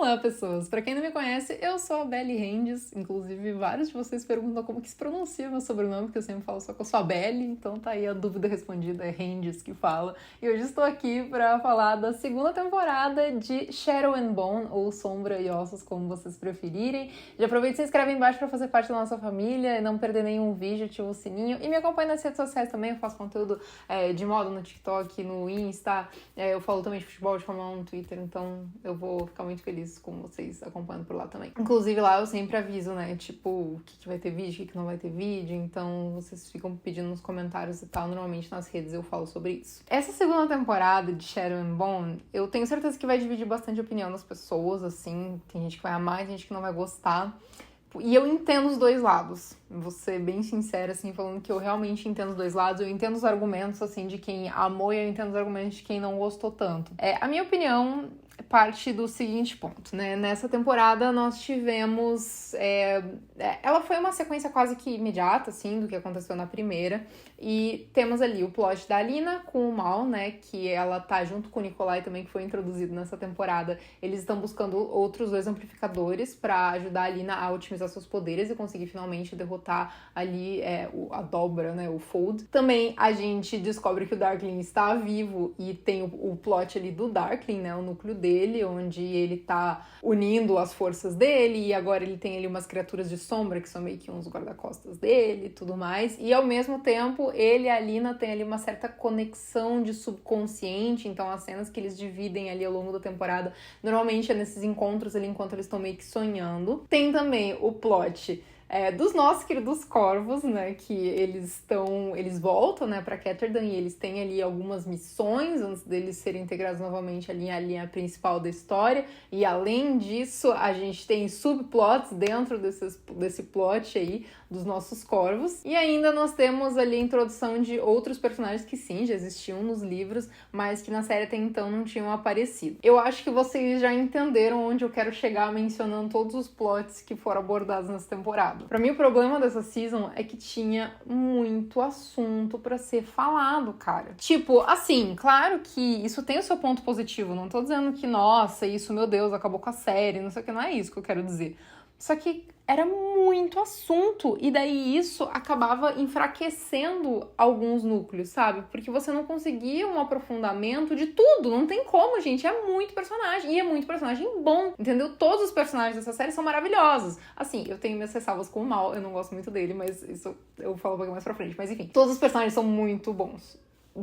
Olá, pessoas! Pra quem não me conhece, eu sou a Belly Rendes. Inclusive, vários de vocês perguntam como que se pronuncia meu sobrenome, porque eu sempre falo só que eu sou a Belly, então tá aí a dúvida respondida, é Rendes que fala. E hoje estou aqui pra falar da segunda temporada de Shadow and Bone, ou Sombra e Ossos, como vocês preferirem. Já aproveita e se inscreve aí embaixo pra fazer parte da nossa família, e não perder nenhum vídeo, ativa o sininho. E me acompanha nas redes sociais também, eu faço conteúdo de moda no TikTok, no Insta, eu falo também de futebol, de Fórmula 1 no Twitter, então eu vou ficar muito feliz com vocês acompanhando por lá também. Inclusive lá eu sempre aviso, né, tipo, o que vai ter vídeo, o que não vai ter vídeo, então vocês ficam pedindo nos comentários e tal, normalmente nas redes eu falo sobre isso. Essa segunda temporada de Shadow and Bone, eu tenho certeza que vai dividir bastante a opinião das pessoas, assim, tem gente que vai amar e tem gente que não vai gostar. E eu entendo os dois lados, vou ser bem sincera, assim, falando que eu realmente entendo os dois lados, eu entendo os argumentos, assim, de quem amou e eu entendo os argumentos de quem não gostou tanto. A minha opinião parte do seguinte ponto, né? Nessa temporada nós tivemos... ela foi uma sequência quase que imediata, assim, do que aconteceu na primeira, e temos ali o plot da Alina com o Mal, né? Que ela tá junto com o Nikolai também, que foi introduzido nessa temporada. Eles estão buscando outros dois amplificadores pra ajudar a Alina a otimizar seus poderes e conseguir finalmente derrotar ali a dobra, né? O Fold. Também a gente descobre que o Darkling está vivo e tem o plot ali do Darkling, né? O núcleo dele, onde ele tá unindo as forças dele e agora ele tem ali umas criaturas de sombra que são meio que uns guarda-costas dele e tudo mais. E ao mesmo tempo, ele e a Alina têm ali uma certa conexão de subconsciente, então as cenas que eles dividem ali ao longo da temporada, normalmente é nesses encontros ali enquanto eles estão meio que sonhando. Tem também o plot dos nossos queridos corvos, né, que eles voltam, né, pra Ketterdam e eles têm ali algumas missões antes deles serem integrados novamente ali à linha principal da história, e além disso, a gente tem subplots dentro desse plot aí dos nossos corvos, e ainda nós temos ali a introdução de outros personagens que sim, já existiam nos livros, mas que na série até então não tinham aparecido. Eu acho que vocês já entenderam onde eu quero chegar mencionando todos os plots que foram abordados nessa temporada. Pra mim, o problema dessa season é que tinha muito assunto pra ser falado, cara. Tipo, assim, claro que isso tem o seu ponto positivo. Não tô dizendo que, nossa, isso, meu Deus, acabou com a série. Não sei o que, não é isso que eu quero dizer. Só que era muito assunto, e daí isso acabava enfraquecendo alguns núcleos, sabe? Porque você não conseguia um aprofundamento de tudo, não tem como, gente, é muito personagem, e é muito personagem bom, entendeu? Todos os personagens dessa série são maravilhosos. Assim, eu tenho minhas ressalvas com o Mal, eu não gosto muito dele, mas isso eu falo um pouquinho mais pra frente, mas enfim, todos os personagens são muito bons.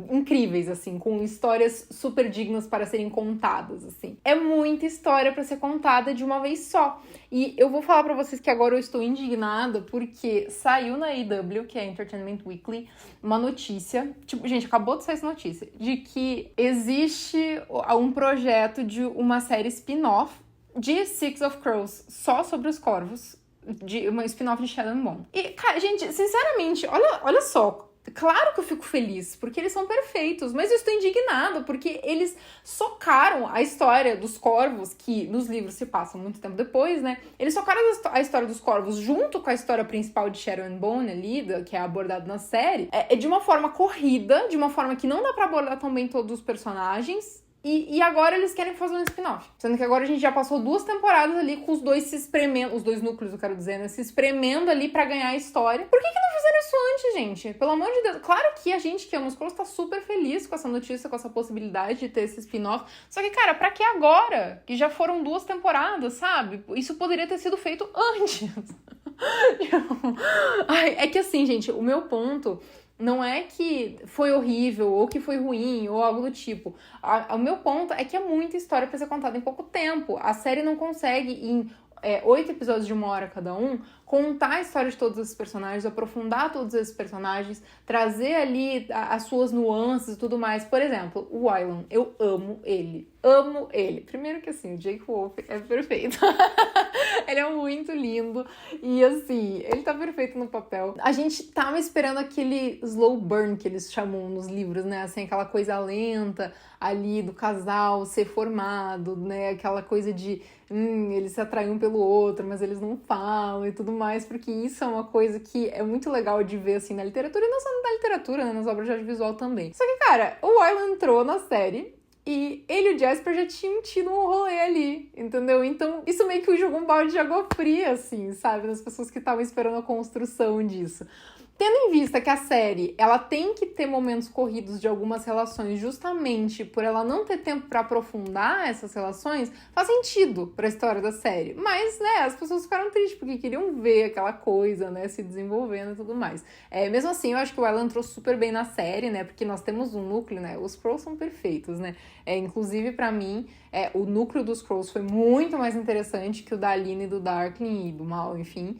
Incríveis, assim, com histórias super dignas para serem contadas, assim. É muita história para ser contada de uma vez só. E eu vou falar pra vocês que agora eu estou indignada porque saiu na EW, que é Entertainment Weekly, uma notícia, tipo, gente, acabou de sair essa notícia, de que existe um projeto de uma série spin-off de Six of Crows, só sobre os corvos, de uma spin-off de Shadow and Bone. E, cara, gente, sinceramente, olha só, claro que eu fico feliz, porque eles são perfeitos, mas eu estou indignada, porque eles socaram a história dos corvos, que nos livros se passa muito tempo depois, né? Eles socaram a história dos corvos junto com a história principal de Shadow and Bone ali, que é abordada na série, de uma forma corrida, de uma forma que não dá pra abordar tão bem todos os personagens. E agora eles querem fazer um spin-off. Sendo que agora a gente já passou 2 temporadas ali com os dois se espremendo, os 2 núcleos, eu quero dizer, né? Se espremendo ali pra ganhar a história. Por que não fizeram isso antes, gente? Pelo amor de Deus. Claro que a gente que ama os Crows tá super feliz com essa notícia, com essa possibilidade de ter esse spin-off. Só que, cara, pra que agora? Que já foram 2 temporadas, sabe? Isso poderia ter sido feito antes. É que assim, gente, o meu ponto... não é que foi horrível, ou que foi ruim, ou algo do tipo. O meu ponto é que é muita história pra ser contada em pouco tempo. A série não consegue, em 8 episódios de 1 hora cada um, contar a história de todos esses personagens, aprofundar todos esses personagens, trazer ali as suas nuances e tudo mais. Por exemplo, o Wylan, eu amo ele. Amo ele. Primeiro que assim, o Jake Wolf é perfeito. Ele é muito lindo. E assim, ele tá perfeito no papel. A gente tava esperando aquele slow burn que eles chamam nos livros, né? Assim, aquela coisa lenta ali do casal ser formado, né? Aquela coisa de eles se atraem um pelo outro, mas eles não falam e tudo mais, porque isso é uma coisa que é muito legal de ver, assim, na literatura, e não só na literatura, né? Nas obras de audiovisual também. Só que, cara, o Wylan entrou na série E ele e o Jasper já tinham tido um rolê ali, entendeu? Então, isso meio que jogou um balde de água fria, assim, sabe? Nas pessoas que estavam esperando a construção disso. Tendo em vista que a série, ela tem que ter momentos corridos de algumas relações justamente por ela não ter tempo pra aprofundar essas relações, faz sentido pra história da série. Mas, né, as pessoas ficaram tristes porque queriam ver aquela coisa, né, se desenvolvendo e tudo mais. Mesmo assim, eu acho que o Alan entrou super bem na série, né, porque nós temos um núcleo, né, os Skrulls são perfeitos, né. Inclusive, pra mim, o núcleo dos Skrulls foi muito mais interessante que o da Aline, do Darkling e do Mal, enfim.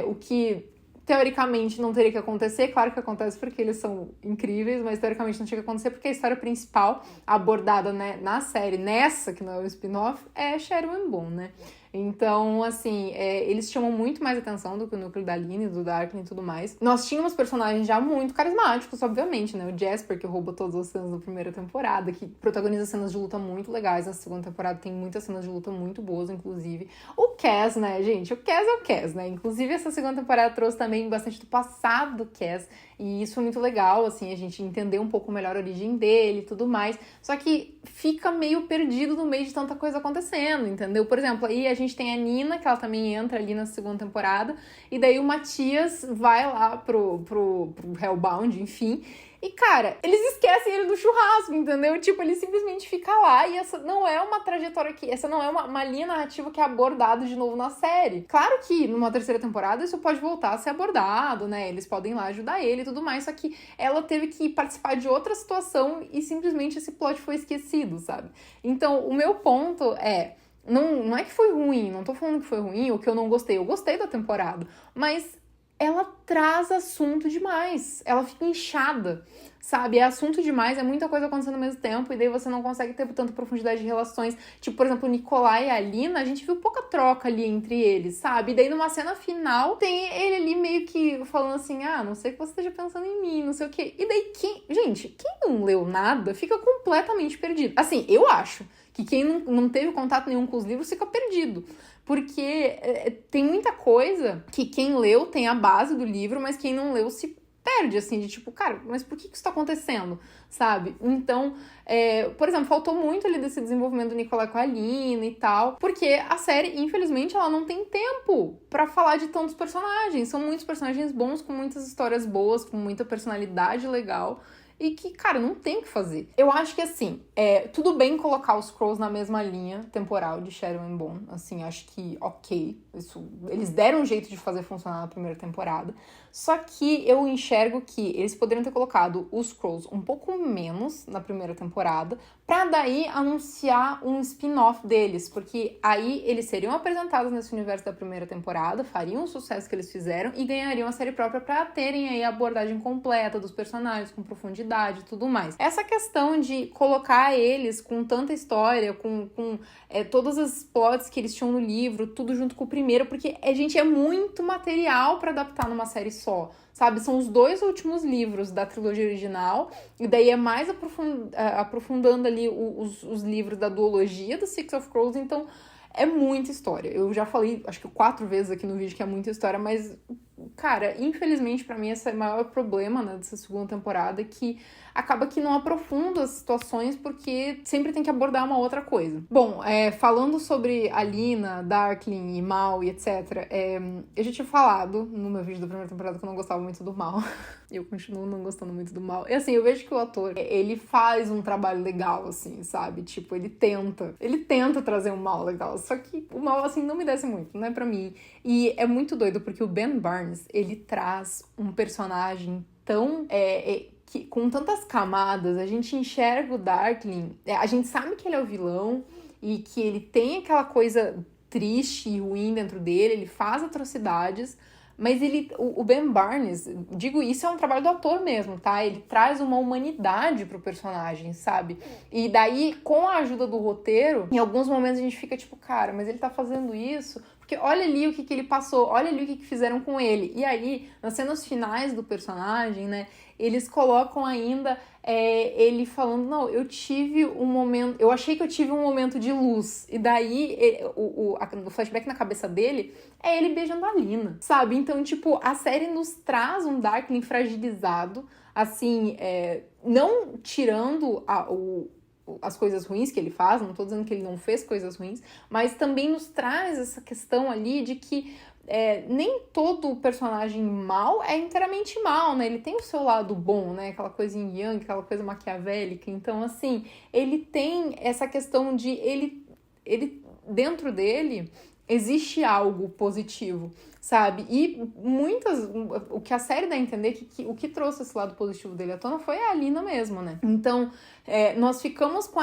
O que teoricamente não teria que acontecer, claro que acontece porque eles são incríveis, mas teoricamente não tinha que acontecer porque a história principal abordada, né, na série, nessa, que não é o spin-off, é Sharon Boone, né? Então, assim, eles chamam muito mais atenção do que o núcleo da Aline, do Darkling e tudo mais. Nós tínhamos personagens já muito carismáticos, obviamente, né? O Jasper, que rouba todas as cenas da primeira temporada, que protagoniza cenas de luta muito legais. Na segunda temporada tem muitas cenas de luta muito boas, inclusive. O Cass, né, gente? O Cass é o Cass, né? Inclusive, essa segunda temporada trouxe também bastante do passado do Cass. E isso foi muito legal, assim, a gente entender um pouco melhor a origem dele e tudo mais. Só que fica meio perdido no meio de tanta coisa acontecendo, entendeu? Por exemplo, aí a gente tem a Nina, que ela também entra ali na segunda temporada. E daí o Matias vai lá pro Hellbound, enfim. E, cara, eles esquecem ele do churrasco, entendeu? Tipo, ele simplesmente fica lá e essa não é uma trajetória que... Essa não é uma linha narrativa que é abordada de novo na série. Claro que numa terceira temporada isso pode voltar a ser abordado, né? Eles podem ir lá ajudar ele e tudo mais, só que ela teve que participar de outra situação e simplesmente esse plot foi esquecido, sabe? Então, o meu ponto é... Não é que foi ruim, não tô falando que foi ruim ou que eu não gostei. Eu gostei da temporada, mas ela traz assunto demais. Ela fica inchada, sabe? É assunto demais, é muita coisa acontecendo ao mesmo tempo e daí você não consegue ter tanta profundidade de relações. Tipo, por exemplo, o Nikolai e a Alina, a gente viu pouca troca ali entre eles, sabe? E daí numa cena final tem ele ali meio que falando assim, não sei que você esteja pensando em mim, não sei o quê. E daí quem não leu nada fica completamente perdido. Assim, eu acho que quem não teve contato nenhum com os livros fica perdido. Porque tem muita coisa que quem leu tem a base do livro, mas quem não leu se perde, assim, de tipo, cara, mas por que isso tá acontecendo, sabe? Então, por exemplo, faltou muito ali desse desenvolvimento do Nicolai com a Alina e tal, porque a série, infelizmente, ela não tem tempo pra falar de tantos personagens. São muitos personagens bons, com muitas histórias boas, com muita personalidade legal, e que, cara, não tem o que fazer. Eu acho que, assim, tudo bem colocar os Skrulls na mesma linha temporal de Sharon e Boone. Assim, acho que ok. Eles deram um jeito de fazer funcionar na primeira temporada. Só que eu enxergo que eles poderiam ter colocado os Skrulls um pouco menos na primeira temporada, pra daí anunciar um spin-off deles. Porque aí eles seriam apresentados nesse universo da primeira temporada, fariam o sucesso que eles fizeram e ganhariam a série própria pra terem aí a abordagem completa dos personagens, com profundidade e tudo mais. Essa questão de colocar eles com tanta história, com todas as plots que eles tinham no livro, tudo junto com o primeiro, porque, gente, é muito material pra adaptar numa série só, sabe? São os 2 últimos livros da trilogia original, e daí é mais aprofundando ali os livros da duologia do Six of Crows, então é muita história. Eu já falei, acho que 4 vezes aqui no vídeo que é muita história, mas, cara, infelizmente pra mim esse é o maior problema, né, dessa segunda temporada, que acaba que não aprofunda as situações porque sempre tem que abordar uma outra coisa. Bom, falando sobre Alina, Darkling e Mal e etc, eu já tinha falado no meu vídeo da primeira temporada que eu não gostava muito do Mal. Eu continuo não gostando muito do Mal. E assim, eu vejo que o ator, ele faz um trabalho legal, assim, sabe? Tipo, ele tenta trazer um Mal legal, só que o Mal, assim, não me desce muito, não é pra mim. E é muito doido, porque o Ben Barnes, ele traz um personagem tão... que com tantas camadas, a gente enxerga o Darkling, a gente sabe que ele é o vilão e que ele tem aquela coisa triste e ruim dentro dele, ele faz atrocidades, mas o Ben Barnes, digo, isso é um trabalho do ator mesmo, tá? Ele traz uma humanidade pro personagem, sabe? E daí, com a ajuda do roteiro, em alguns momentos a gente fica tipo, cara, mas ele tá fazendo isso... Porque olha ali o que ele passou, olha ali o que fizeram com ele. E aí, nas cenas finais do personagem, né, eles colocam ainda ele falando, não, eu tive um momento, eu achei que eu tive um momento de luz. E daí, o flashback na cabeça dele é ele beijando a Lina, sabe? Então, tipo, a série nos traz um Darkling fragilizado, assim, não tirando as coisas ruins que ele faz, não tô dizendo que ele não fez coisas ruins, mas também nos traz essa questão ali de que nem todo personagem mal é inteiramente mal, né? Ele tem o seu lado bom, né? Aquela coisa yin yang, aquela coisa maquiavélica. Então, assim, ele tem essa questão de ele dentro dele existe algo positivo, sabe? E o que a série dá a entender que o que trouxe esse lado positivo dele à tona foi a Alina mesmo, né? Então, nós ficamos com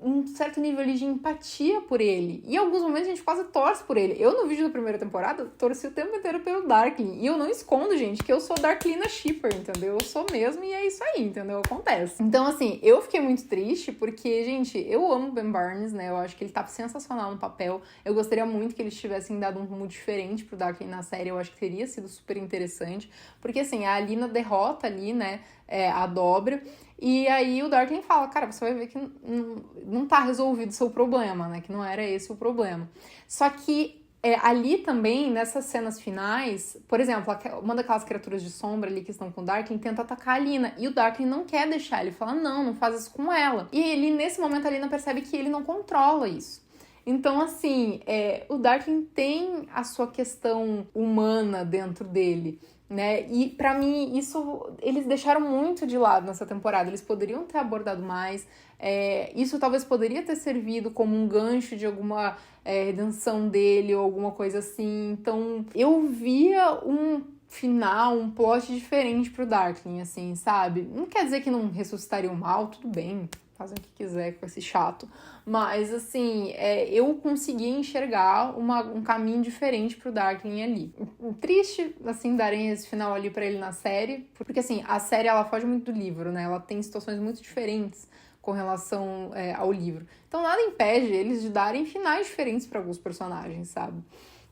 um certo nível ali de empatia por ele. E em alguns momentos a gente quase torce por ele. Eu, no vídeo da primeira temporada, torci o tempo inteiro pelo Darkling. E eu não escondo, gente, que eu sou Darklina shipper, entendeu? Eu sou mesmo e é isso aí, entendeu? Acontece. Então, assim, eu fiquei muito triste porque, gente, eu amo o Ben Barnes, né? Eu acho que ele tá sensacional no papel. Eu gostaria muito que eles tivessem dado um rumo diferente pro Darkling na série. Eu acho que teria sido super interessante. Porque, assim, a Alina derrota ali, né, a Dobra. E aí o Darkling fala, cara, você vai ver que não tá resolvido o seu problema, né? Que não era esse o problema. Só que ali também, nessas cenas finais, por exemplo, uma daquelas criaturas de sombra ali que estão com o Darkling tenta atacar a Alina. E o Darkling não quer deixar, ele fala, não faz isso com ela. E ele, nesse momento, a Alina percebe que ele não controla isso. Então, assim, o Darkling tem a sua questão humana dentro dele, né? E pra mim, isso eles deixaram muito de lado nessa temporada. Eles poderiam ter abordado mais. Isso talvez poderia ter servido como um gancho de alguma redenção dele ou alguma coisa assim. Então, eu via um final, um plot diferente pro Darkling, assim, sabe? Não quer dizer que não ressuscitaria o mal, tudo bem, fazem o que quiser com esse chato. Mas, assim, eu consegui enxergar um caminho diferente pro Darkling ali. Triste, assim, darem esse final ali pra ele na série. Porque, assim, a série, ela foge muito do livro, né? Ela tem situações muito diferentes com relação ao livro. Então, nada impede eles de darem finais diferentes pra alguns personagens, sabe?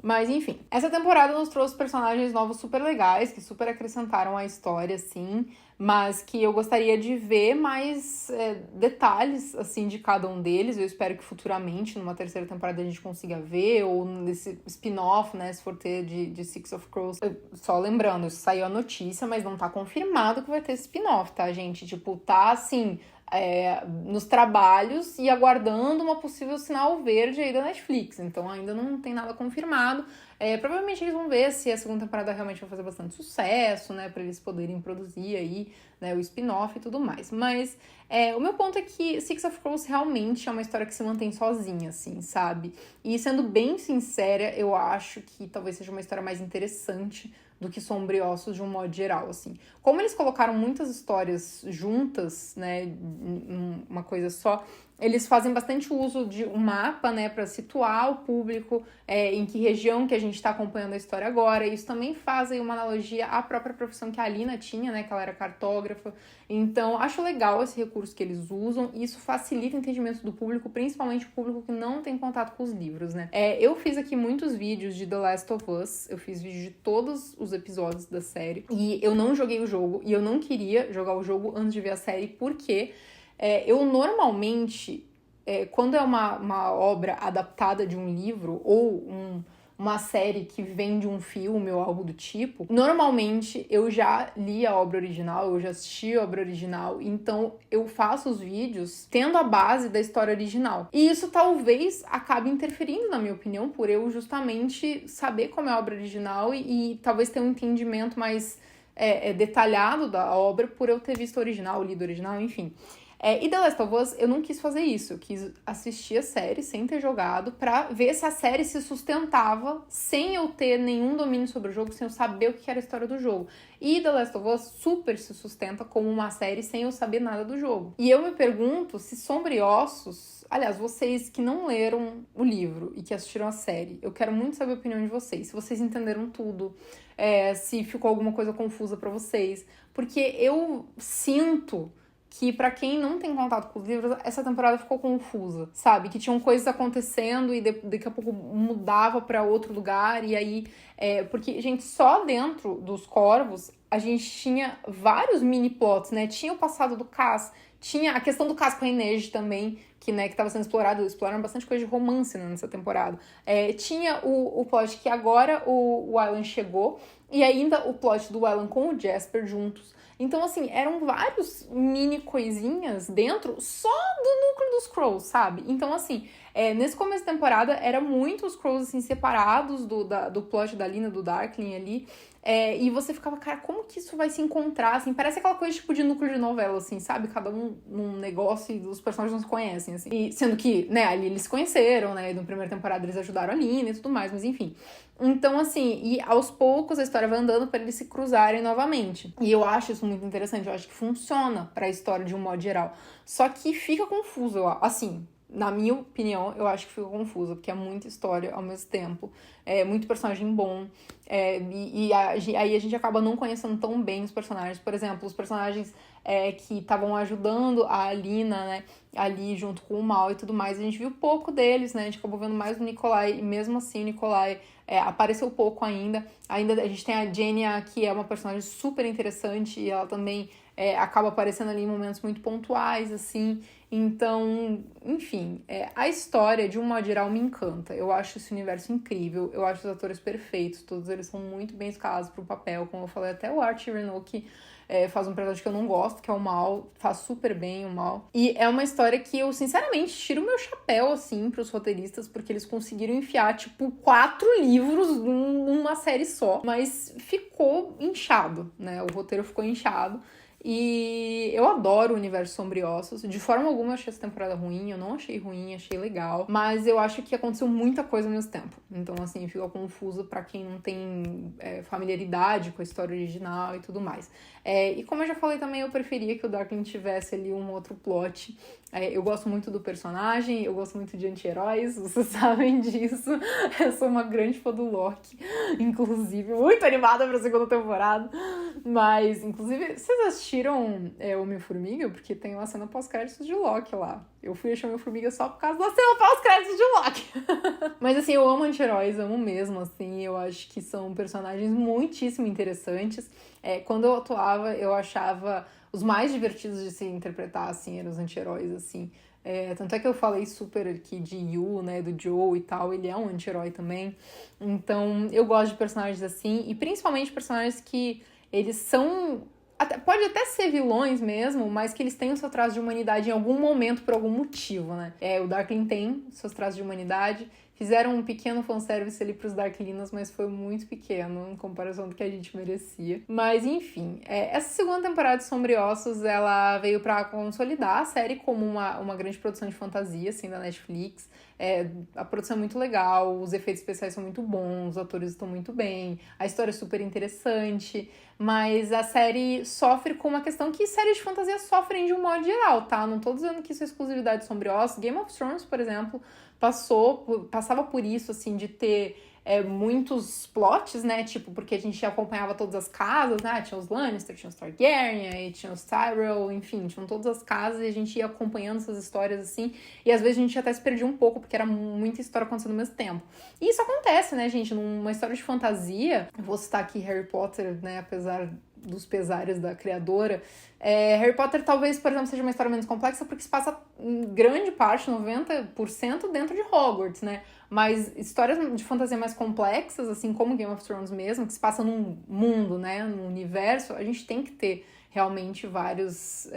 Mas, enfim, essa temporada nos trouxe personagens novos super legais, que super acrescentaram a história, assim, mas que eu gostaria de ver mais detalhes, assim, de cada um deles. Eu espero que futuramente, numa terceira temporada, a gente consiga ver, ou nesse spin-off, né, se for ter de Six of Crows. Só lembrando, isso saiu a notícia, mas não tá confirmado que vai ter spin-off, tá, gente? Tipo, tá, assim, nos trabalhos e aguardando uma possível sinal verde aí da Netflix. Então ainda não tem nada confirmado. Provavelmente eles vão ver se a segunda temporada realmente vai fazer bastante sucesso, né? Pra eles poderem produzir aí, né, o spin-off e tudo mais. Mas o meu ponto é que Six of Crows realmente é uma história que se mantém sozinha, assim, sabe? E sendo bem sincera, eu acho que talvez seja uma história mais interessante do que Sombriossos de um modo geral, assim. Como eles colocaram muitas histórias juntas, né, uma coisa só, eles fazem bastante uso de um mapa, né, para situar o público em que região que a gente está acompanhando a história agora. Isso também faz aí uma analogia à própria profissão que a Alina tinha, né, que ela era cartógrafa. Então, acho legal esse recurso que eles usam e isso facilita o entendimento do público, principalmente o público que não tem contato com os livros, né. Eu fiz aqui muitos vídeos de The Last of Us, eu fiz vídeo de todos os episódios da série e eu não joguei o jogo e eu não queria jogar o jogo antes de ver a série porque eu normalmente, quando é uma obra adaptada de um livro ou uma série que vem de um filme ou algo do tipo, normalmente eu já li a obra original, eu já assisti a obra original, então eu faço os vídeos tendo a base da história original. E isso talvez acabe interferindo, na minha opinião, por eu justamente saber como é a obra original e talvez ter um entendimento mais detalhado da obra por eu ter visto o original, lido o original, enfim. E The Last of Us, eu não quis fazer isso. Eu quis assistir a série sem ter jogado pra ver se a série se sustentava sem eu ter nenhum domínio sobre o jogo, sem eu saber o que era a história do jogo. E The Last of Us super se sustenta como uma série sem eu saber nada do jogo. E eu me pergunto se Sombriossos... Aliás, vocês que não leram o livro e que assistiram a série, eu quero muito saber a opinião de vocês. Se vocês entenderam tudo, se ficou alguma coisa confusa pra vocês. Porque eu sinto que pra quem não tem contato com os livros, essa temporada ficou confusa, sabe? Que tinham coisas acontecendo e daqui a pouco mudava pra outro lugar, e aí... porque, gente, só dentro dos Corvos, a gente tinha vários mini plots, né? Tinha o passado do Cass, tinha a questão do Cass com a Inês também, que estava sendo explorado, exploraram bastante coisa de romance, né, nessa temporada. Tinha o plot que agora o Alan chegou, e ainda o plot do Alan com o Jasper juntos. Então, assim, eram vários mini coisinhas dentro só do núcleo dos Crows, sabe? Então, assim, nesse começo da temporada, era muito os Crows, assim, separados do plot da Lina, do Darkling ali. E você ficava, cara, como que isso vai se encontrar, assim? Parece aquela coisa, tipo, de núcleo de novela, assim, sabe? Cada um num negócio e os personagens não se conhecem, assim. E sendo que, né, ali eles se conheceram, né? Na primeira temporada eles ajudaram a Lina e tudo mais, mas enfim. Então, assim, e aos poucos a história vai andando pra eles se cruzarem novamente. E eu acho isso muito interessante, eu acho que funciona pra história de um modo geral. Só que fica confuso, assim... Na minha opinião, eu acho que fica confuso, porque é muita história ao mesmo tempo, muito personagem bom, aí a gente acaba não conhecendo tão bem os personagens. Por exemplo, os personagens que estavam ajudando a Alina, né, ali junto com o Mal e tudo mais, a gente viu pouco deles, né, a gente acabou vendo mais do Nikolai, e mesmo assim o Nikolai apareceu pouco ainda. Ainda a gente tem a Genya, que é uma personagem super interessante, e ela também acaba aparecendo ali em momentos muito pontuais, assim. Então, enfim, a história, de um modo geral, me encanta. Eu acho esse universo incrível, eu acho os atores perfeitos, todos eles são muito bem escalados pro papel. Como eu falei, até o Archie Renault, que faz um personagem que eu não gosto, que é o Mal, faz super bem o Mal. E é uma história que eu, sinceramente, tiro o meu chapéu, assim, pros roteiristas, porque eles conseguiram enfiar, tipo, 4 livros numa série só, mas ficou inchado, né? O roteiro ficou inchado. E eu adoro o universo Sombriossos. De forma alguma eu achei essa temporada ruim. Eu não achei ruim, achei legal. Mas eu acho que aconteceu muita coisa ao mesmo tempo. Então, assim, fica confuso pra quem não tem familiaridade com a história original e tudo mais. E como eu já falei também, eu preferia que o Darkling tivesse ali um outro plot. Eu gosto muito do personagem, eu gosto muito de anti-heróis, vocês sabem disso. Eu sou uma grande fã do Loki, inclusive, muito animada pra segunda temporada. Mas, inclusive, vocês assistiram Homem-Formiga? Porque tem uma cena pós-créditos de Loki lá. Eu fui achar Homem-Formiga só por causa da cena pós-créditos de Loki. Mas, assim, eu amo anti-heróis, amo mesmo, assim. Eu acho que são personagens muitíssimo interessantes. Quando eu atuava, eu achava os mais divertidos de se interpretar, assim, eram os anti-heróis, assim. Tanto é que eu falei super aqui de Yu, né, do Joe e tal, ele é um anti-herói também. Então, eu gosto de personagens assim, e principalmente personagens que eles são... Pode até ser vilões mesmo, mas que eles têm o seu traço de humanidade em algum momento, por algum motivo, né? O Darkling tem seus traços de humanidade. Fizeram um pequeno fanservice ali pros Darklinas, mas foi muito pequeno em comparação do que a gente merecia. Mas, enfim, essa segunda temporada de Sombriossos, ela veio pra consolidar a série como uma grande produção de fantasia, assim, da Netflix. A produção é muito legal, os efeitos especiais são muito bons, os atores estão muito bem, a história é super interessante, mas a série sofre com uma questão que séries de fantasia sofrem de um modo geral, tá? Não tô dizendo que isso é exclusividade de Sombriossos. Game of Thrones, por exemplo, passava por isso, assim, de ter muitos plots, né, tipo, porque a gente acompanhava todas as casas, né, tinha os Lannister, tinha os Targaryen, aí tinha os Tyrell, enfim, tinham todas as casas e a gente ia acompanhando essas histórias, assim, e às vezes a gente até se perdia um pouco, porque era muita história acontecendo ao mesmo tempo. E isso acontece, né, gente, numa história de fantasia, eu vou citar aqui Harry Potter, né, apesar dos pesares da criadora, Harry Potter talvez, por exemplo, seja uma história menos complexa porque se passa em grande parte, 90% dentro de Hogwarts, né? Mas histórias de fantasia mais complexas, assim como Game of Thrones mesmo, que se passa num mundo, né, num universo, a gente tem que ter realmente várias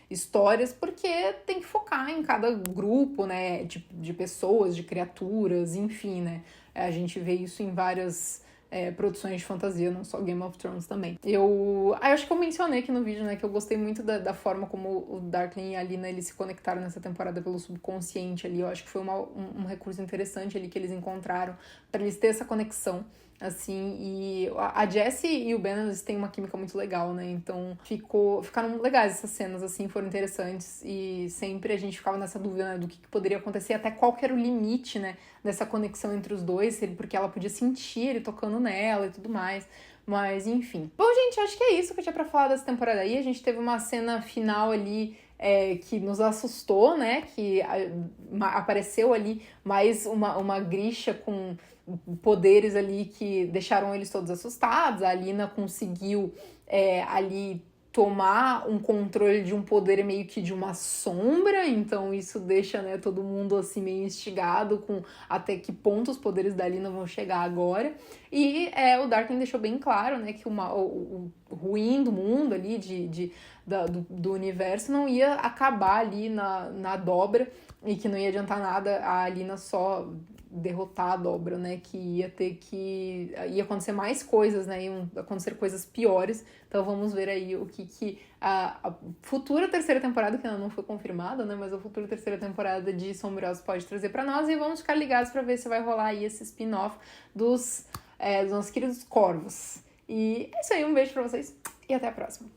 histórias, porque tem que focar em cada grupo, né, de pessoas, de criaturas, enfim, né? A gente vê isso em várias produções de fantasia, não só Game of Thrones também. Eu acho que eu mencionei aqui no vídeo, né, que eu gostei muito da forma como o Darkling e a Lina, eles se conectaram nessa temporada pelo subconsciente ali. Eu acho que foi um recurso interessante ali que eles encontraram para eles ter essa conexão, assim, e a Jessie e o Ben, eles têm uma química muito legal, né, então ficaram legais essas cenas, assim, foram interessantes, e sempre a gente ficava nessa dúvida, né, do que poderia acontecer, até qual que era o limite, né, dessa conexão entre os dois, porque ela podia sentir ele tocando nela e tudo mais. Mas, enfim. Bom, gente, acho que é isso que eu tinha pra falar dessa temporada aí. A gente teve uma cena final ali que nos assustou, né? Que apareceu ali mais uma Grisha com poderes ali que deixaram eles todos assustados. A Alina conseguiu ali tomar um controle de um poder meio que de uma sombra, então isso deixa, né, todo mundo assim meio instigado com até que ponto os poderes da Alina vão chegar agora. E o Darkin deixou bem claro, né, que o ruim do mundo ali, do universo, não ia acabar ali na dobra e que não ia adiantar nada a Alina só derrotar a dobra, né, que ia acontecer mais coisas, né, iam acontecer coisas piores. Então vamos ver aí o que a futura terceira temporada, que ainda não foi confirmada, né, mas a futura terceira temporada de Sombreados pode trazer pra nós, e vamos ficar ligados pra ver se vai rolar aí esse spin-off dos nossos queridos corvos. E é isso aí, um beijo pra vocês e até a próxima.